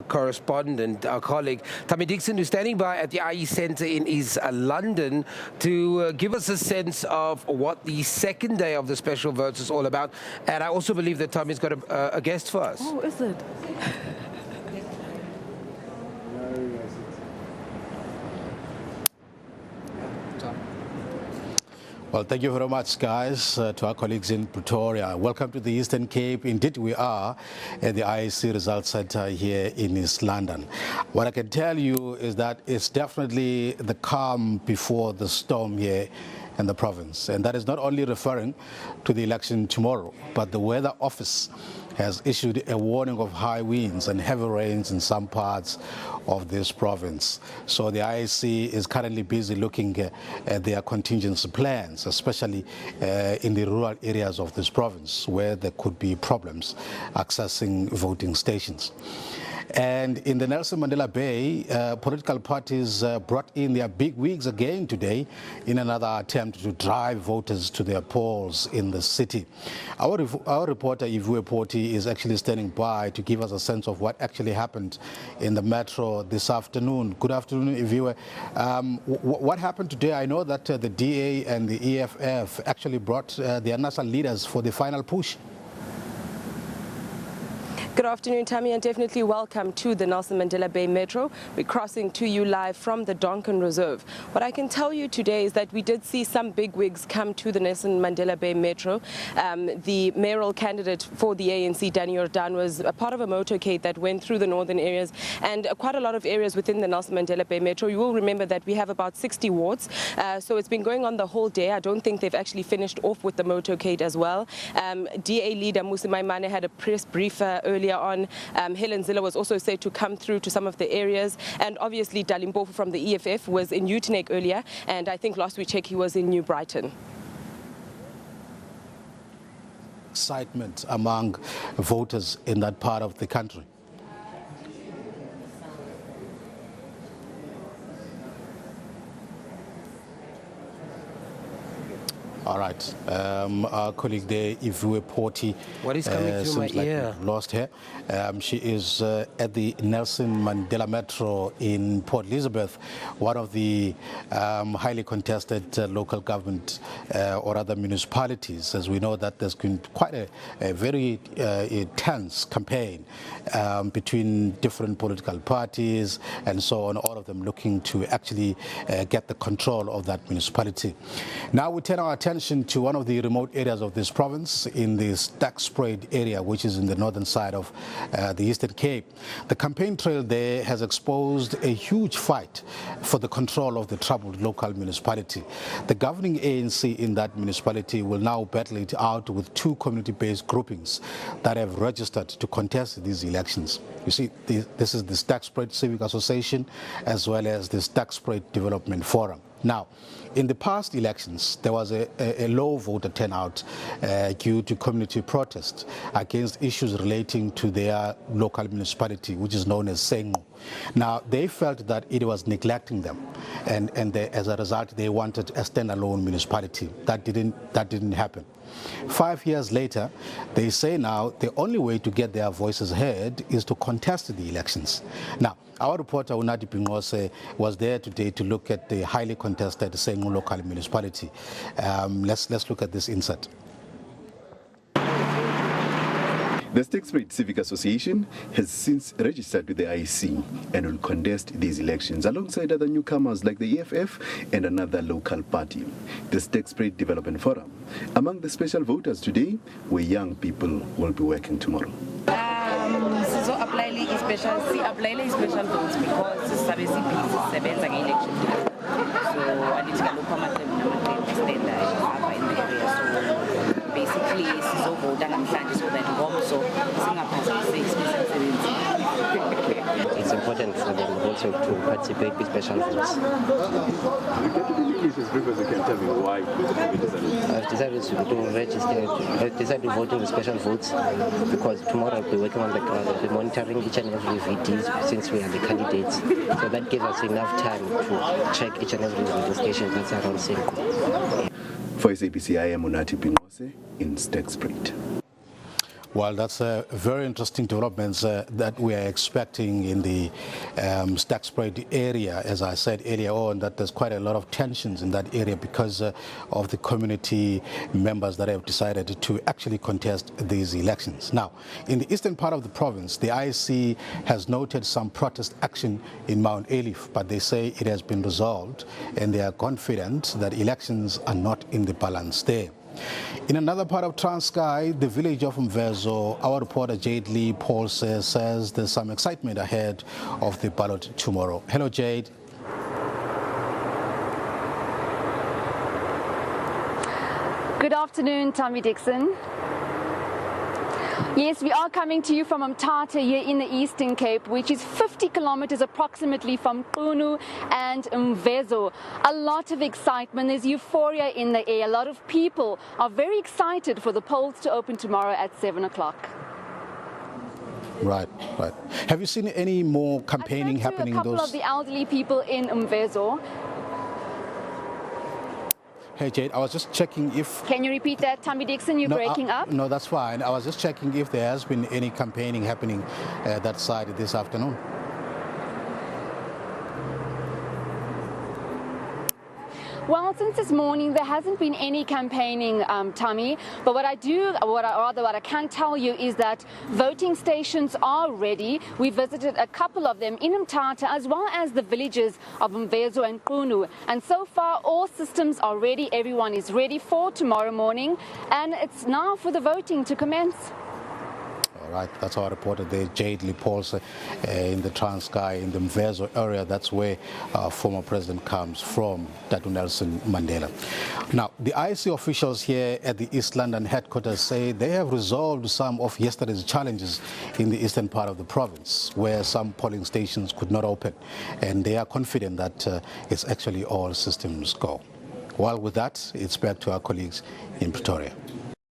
correspondent, our colleague Tammy Dixon, who's standing by at the IE Centre in East London to give us a sense of what the second day of the special votes is all about. And I also believe that Tammy's got a guest for us. Oh, is it? Well, thank you very much, guys, to our colleagues in Pretoria. Welcome to the Eastern Cape. Indeed, we are at the IEC Results Centre here in East London. What I can tell you is that it's definitely the calm before the storm here in the province. And that is not only referring to the election tomorrow, but the Weather Office has issued a warning of high winds and heavy rains in some parts of this province. So the IEC is currently busy looking at their contingency plans, especially in the rural areas of this province where there could be problems accessing voting stations. And in the Nelson Mandela Bay, political parties brought in their big wigs again today in another attempt to drive voters to their polls in the city. Our reporter, Ivue Poti, is actually standing by to give us a sense of what actually happened in the metro this afternoon. Good afternoon, Ivue. What happened today? I know that the DA and the EFF actually brought their national leaders for the final push. Good afternoon, Tammy, and definitely welcome to the Nelson Mandela Bay Metro. We're crossing to you live from the Donkin Reserve. What I can tell you today is that we did see some big wigs come to the Nelson Mandela Bay Metro. The mayoral candidate for the ANC, Danny Jordan, was a part of a motorcade that went through the northern areas and quite a lot of areas within the Nelson Mandela Bay Metro. You will remember that we have about 60 wards, so it's been going on the whole day. I don't think they've actually finished off with the motorcade as well. DA leader Musi Maimane had a press briefer earlier on. Helen Zille was also said to come through to some of the areas, and obviously Dalimpofu from the EFF was in Utenek earlier, and I think last we checked he was in New Brighton. Excitement among voters in that part of the country. All right. Our colleague there, Ivue Poti, what is coming through my ear? We've lost her. She is at the Nelson Mandela Metro in Port Elizabeth, one of the highly contested local government or other municipalities. As we know that there's been quite a very tense campaign between different political parties and so on, all of them looking to actually get the control of that municipality. Now we turn our attention to one of the remote areas of this province in the Stackspread area, which is in the northern side of the Eastern Cape. The campaign trail there has exposed a huge fight for the control of the troubled local municipality. The governing ANC in that municipality will now battle it out with two community-based groupings that have registered to contest these elections. You see, this is the Stackspread Civic Association as well as the Stackspread Development Forum. Now, in the past elections, there was a low voter turnout due to community protest against issues relating to their local municipality, which is known as Sengo. Now, they felt that it was neglecting them, and as a result, they wanted a standalone municipality. That didn't happen. 5 years later, they say now the only way to get their voices heard is to contest the elections. Now, our reporter Unadi Pingose was there today to look at the highly contested Sengo local municipality. Let's look at this insert. The Stackspread Civic Association has since registered with the IEC and will contest these elections alongside other newcomers like the EFF and another local party, the Stackspread Development Forum. Among the special voters today, where young people will be working tomorrow. So apply special votes because SABC sebenza nge-election. So andithi local in the area. So basically sizovota namhlanje so that ngomso singaphazamiseki. It's important for them also to participate with special votes. Because you can tell me why I've decided to register. I've decided to vote in the special votes because tomorrow I'll be working on the ground, be monitoring each and every VDs since we are the candidates. So that gives us enough time to check each and every voting station that's around Senko. For SABC, I am Unati Pingose in Stackspread. Well, that's a very interesting developments that we are expecting in the stack spread area. As I said earlier on, that there's quite a lot of tensions in that area because of the community members that have decided to actually contest these elections. Now, in the eastern part of the province, the IEC has noted some protest action in Mount Elif, but they say it has been resolved and they are confident that elections are not in the balance there. In another part of Transkei, the village of Mvezo, our reporter Jade Lee Paul says there's some excitement ahead of the ballot tomorrow. Hello, Jade. Good afternoon, Tommy Dixon. Yes, we are coming to you from Mthatha here in the Eastern Cape, which is 50 kilometers approximately from Qunu and Mvezo. A lot of excitement, there's euphoria in the air. A lot of people are very excited for the polls to open tomorrow at 7 o'clock. Right. Have you seen any more campaigning happening? A couple of the elderly people in Mvezo. Hey, Jade, I was just checking if... Can you repeat that, Tommy Dixon? You're breaking up? No, that's fine. I was just checking if there has been any campaigning happening that side this afternoon. Well, since this morning, there hasn't been any campaigning, Tommy. But what I can tell you is that voting stations are ready. We visited a couple of them in Mthatha, as well as the villages of Mvezo and Qunu. And so far, all systems are ready. Everyone is ready for tomorrow morning. And it's now for the voting to commence. Right, that's our reporter there, Jade Lee Paul, in the Transkei, in the Mvezo area. That's where our former president comes from, Dr. Nelson Mandela. Now, the IEC officials here at the East London headquarters say they have resolved some of yesterday's challenges in the eastern part of the province, where some polling stations could not open, and they are confident that it's actually all systems go. Well, with that, it's back to our colleagues in Pretoria.